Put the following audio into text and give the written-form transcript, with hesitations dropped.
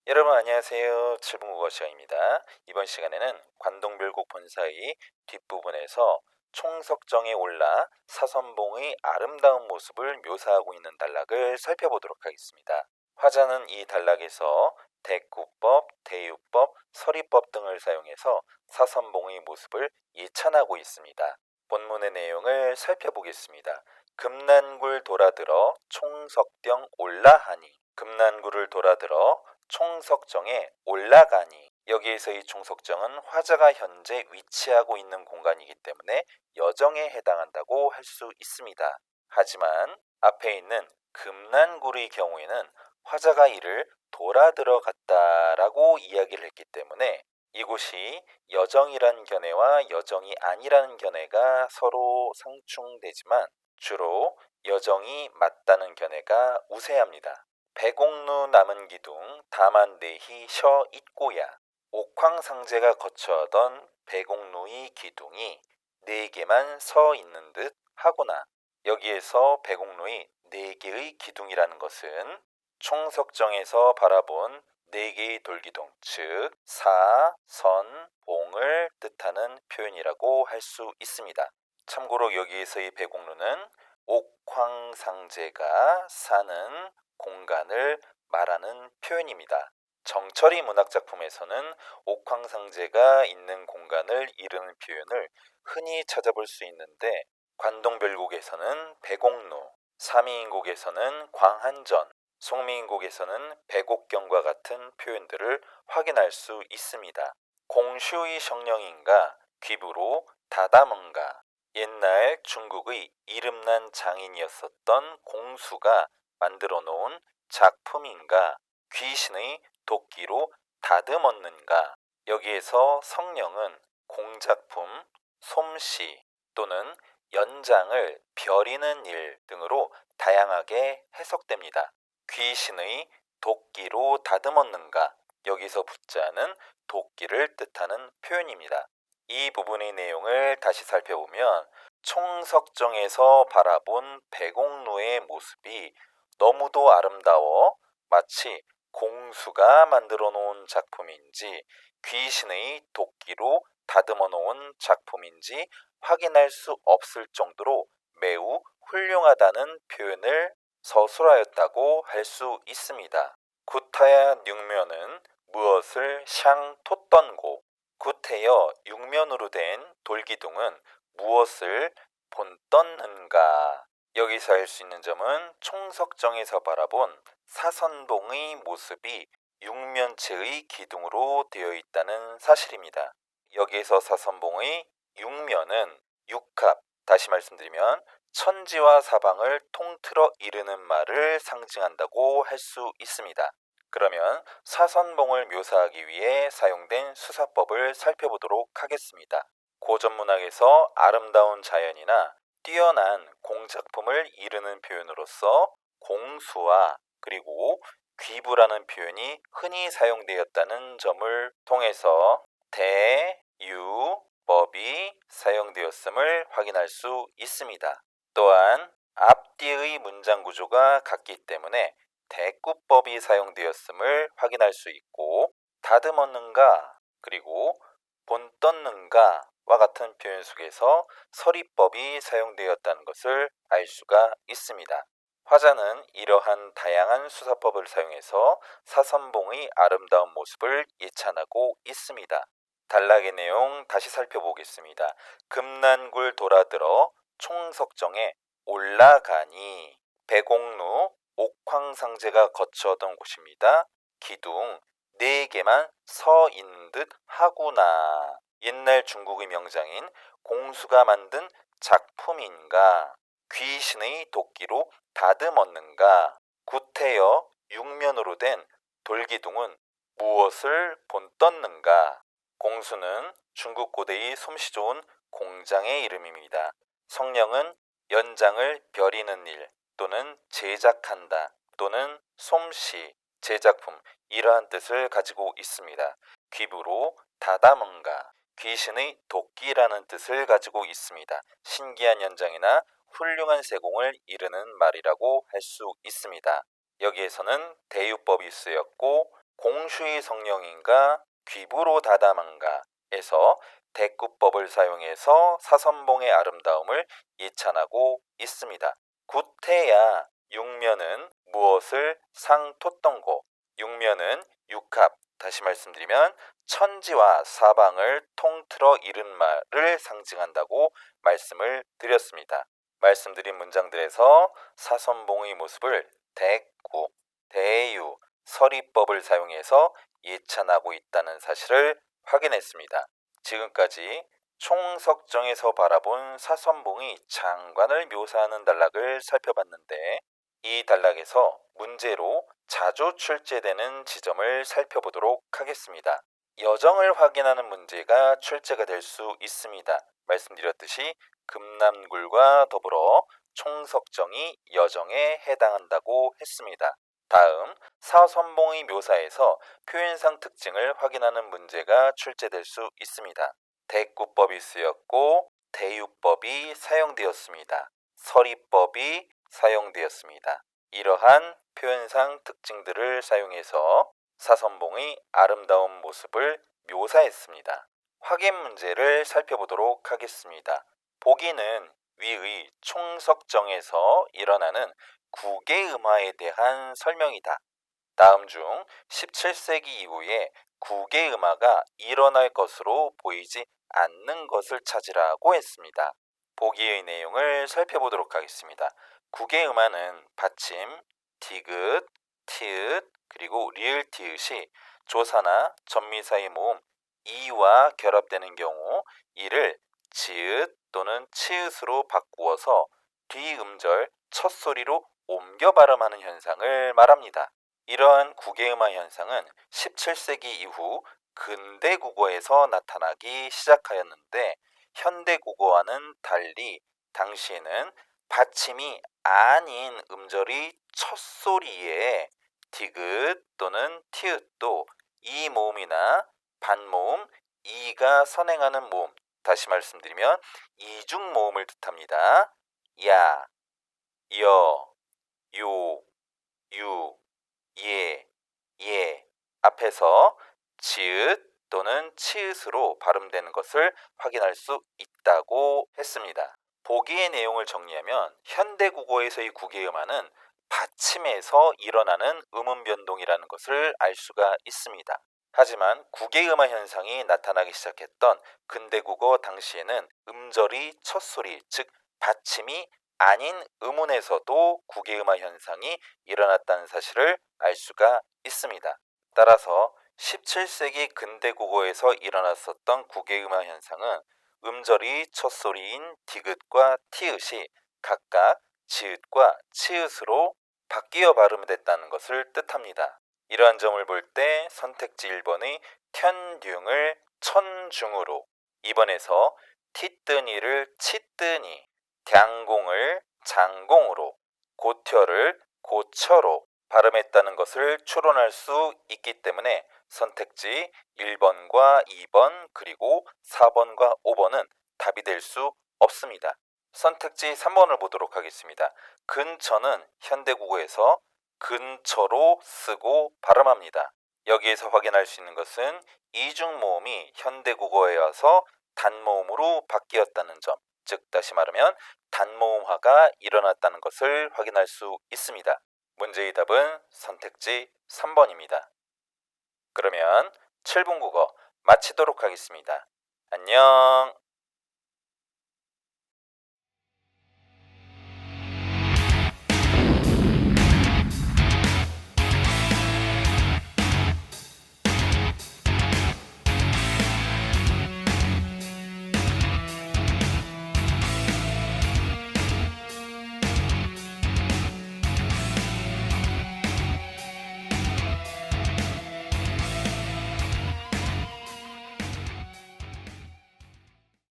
여러분 안녕하세요. 칠분국어 시간입니다. 이번 시간에는 관동별곡 본사의 뒷부분에서 총석정에 올라 사선봉의 아름다운 모습을 묘사하고 있는 단락을 살펴보도록 하겠습니다. 화자는 이 단락에서 대구법, 대유법, 서리법 등을 사용해서 사선봉의 모습을 예찬하고 있습니다. 본문의 내용을 살펴보겠습니다. 금난굴 돌아들어 총석경 올라하니, 금난굴을 돌아들어 총석정에 올라가니, 여기에서의 총석정은 화자가 현재 위치하고 있는 공간이기 때문에 여정에 해당한다고 할 수 있습니다. 하지만 앞에 있는 금난굴의 경우에는 화자가 이를 돌아 들어갔다라고 이야기를 했기 때문에 이곳이 여정이란 견해와 여정이 아니라는 견해가 서로 상충되지만 주로 여정이 맞다는 견해가 우세합니다. 배공루 남은 기둥 다만내히 셔 있고야. 옥황상제가 거처하던 배공루의 기둥이 네 개만 서 있는 듯 하구나. 여기에서 배공루의 네 개의 기둥이라는 것은 총석정에서 바라본 네 개의 돌기둥, 즉 사, 선, 봉을 뜻하는 표현이라고 할 수 있습니다. 참고로 여기에서의 배공루는 옥황상제가 사는 공간을 말하는 표현입니다. 정철이 문학작품에서는 옥황상제가 있는 공간을 이르는 표현을 흔히 찾아볼 수 있는데 관동별곡에서는 배공루, 삼이인곡에서는 광한전, 송미인곡에서는 배곡경과 같은 표현들을 확인할 수 있습니다. 공슈의 성령인가 귀부로 다다문가, 옛날 중국의 이름난 장인이었었던 공수가 만들어 놓은 작품인가 귀신의 도끼로 다듬었는가. 여기에서 성령은 공작품, 솜씨 또는 연장을 벼리는 일 등으로 다양하게 해석됩니다. 귀신의 도끼로 다듬었는가, 여기서 붙자는 도끼를 뜻하는 표현입니다. 이 부분의 내용을 다시 살펴보면 총석정에서 바라본 배공루의 모습이 너무도 아름다워 마치 공수가 만들어 놓은 작품인지 귀신의 도끼로 다듬어 놓은 작품인지 확인할 수 없을 정도로 매우 훌륭하다는 표현을 서술하였다고 할 수 있습니다. 구타야 육면은 무엇을 샹 톳던고, 구태여 육면으로 된 돌기둥은 무엇을 본떴는가. 여기서 알 수 있는 점은 총석정에서 바라본 사선봉의 모습이 육면체의 기둥으로 되어 있다는 사실입니다. 여기에서 사선봉의 육면은 육합, 다시 말씀드리면 천지와 사방을 통틀어 이르는 말을 상징한다고 할 수 있습니다. 그러면 사선봉을 묘사하기 위해 사용된 수사법을 살펴보도록 하겠습니다. 고전문학에서 아름다운 자연이나 뛰어난 공작품을 이르는 표현으로서 공수와 그리고 귀부라는 표현이 흔히 사용되었다는 점을 통해서 대유법이 사용되었음을 확인할 수 있습니다. 또한 앞뒤의 문장 구조가 같기 때문에 대꾸법이 사용되었음을 확인할 수 있고, 다듬었는가 그리고 본떴는가와 같은 표현 속에서 서리법이 사용되었다는 것을 알 수가 있습니다. 화자는 이러한 다양한 수사법을 사용해서 사선봉의 아름다운 모습을 예찬하고 있습니다. 단락의 내용 다시 살펴보겠습니다. 금난굴 돌아들어 총석정에 올라가니, 배공루 옥황상제가 거처하던 곳입니다. 기둥 네 개만 서 있는 듯 하구나. 옛날 중국의 명장인 공수가 만든 작품인가, 귀신의 도끼로 다듬었는가, 구태여 육면으로 된 돌기둥은 무엇을 본떴는가. 공수는 중국 고대의 솜씨 좋은 공장의 이름입니다. 성령은 연장을 벼리는 일 또는 제작한다 또는 솜씨, 제작품, 이러한 뜻을 가지고 있습니다. 귀부로 다다문가, 귀신의 도끼라는 뜻을 가지고 있습니다. 신기한 연장이나 훌륭한 세공을 이르는 말이라고 할 수 있습니다. 여기에서는 대유법이 쓰였고 공슈의 성령인가 귀부로 다담한가에서 대꾸법을 사용해서 사선봉의 아름다움을 예찬하고 있습니다. 구태야 육면은 무엇을 상토똥고, 육면은 육합, 다시 말씀드리면 천지와 사방을 통틀어 이른 말을 상징한다고 말씀을 드렸습니다. 말씀드린 문장들에서 사선봉의 모습을 대꾸, 대유, 서리법을 사용해서 예찬하고 있다는 사실을 확인했습니다. 지금까지 총석정에서 바라본 사선봉의 장관을 묘사하는 단락을 살펴봤는데, 이 단락에서 문제로 자주 출제되는 지점을 살펴보도록 하겠습니다. 여정을 확인하는 문제가 출제가 될 수 있습니다. 말씀드렸듯이 금남굴과 더불어 총석정이 여정에 해당한다고 했습니다. 다음 사선봉의 묘사에서 표현상 특징을 확인하는 문제가 출제될 수 있습니다. 대꾸법이 쓰였고 대유법이 사용되었습니다. 서리법이 사용되었습니다. 이러한 표현상 특징들을 사용해서 사선봉의 아름다운 모습을 묘사했습니다. 확인 문제를 살펴보도록 하겠습니다. 보기는 위의 총석정에서 일어나는 구개음화에 대한 설명이다. 다음 중 17세기 이후에 구개음화가 일어날 것으로 보이지 않는 것을 찾으라고 했습니다. 보기의 내용을 살펴보도록 하겠습니다. 구개음화는 받침, 디귿, 티읕, 그리고 리을 티읕이 조사나 전미사의 모음 이와 결합되는 경우 이를 지읒 또는 치읒으로 바꾸어서 뒤음절 첫 소리로 옮겨 발음하는 현상을 말합니다. 이러한 구개음화 현상은 17세기 이후 근대 국어에서 나타나기 시작하였는데, 현대 국어와는 달리 당시에는 받침이 아닌 음절이 첫 소리에 디귿 또는 티읕도 이 모음이나 반모음 이가 선행하는 모음, 다시 말씀드리면 이중 모음을 뜻합니다. 야, 여, 요, 유, 예 앞에서 지읒 또는 치읒으로 발음되는 것을 확인할 수 있다고 했습니다. 보기의 내용을 정리하면 현대 국어에서의 구개음화는 받침에서 일어나는 음운 변동이라는 것을 알 수가 있습니다. 하지만 구개음화 현상이 나타나기 시작했던 근대 국어 당시에는 음절이 첫 소리, 즉 받침이 아닌 음운에서도 구개음화 현상이 일어났다는 사실을 알 수가 있습니다. 따라서 17세기 근대 국어에서 일어났었던 구개음화 현상은 음절이 첫 소리인 디귿과 티읕이 각각 지읒과 치읒으로 바뀌어 발음됐다는 것을 뜻합니다. 이러한 점을 볼 때 선택지 1번의 켠듐을 천중으로, 2번에서 티뜨니를 치뜨니, 량공을 장공으로, 고텨를 고처로 발음했다는 것을 추론할 수 있기 때문에 선택지 1번과 2번 그리고 4번과 5번은 답이 될 수 없습니다. 선택지 3번을 보도록 하겠습니다. 근처는 현대국어에서 근처로 쓰고 발음합니다. 여기에서 확인할 수 있는 것은 이중모음이 현대국어에 와서 단모음으로 바뀌었다는 점, 즉 다시 말하면 단모음화가 일어났다는 것을 확인할 수 있습니다. 문제의 답은 선택지 3번입니다. 그러면 7분 국어 마치도록 하겠습니다. 안녕.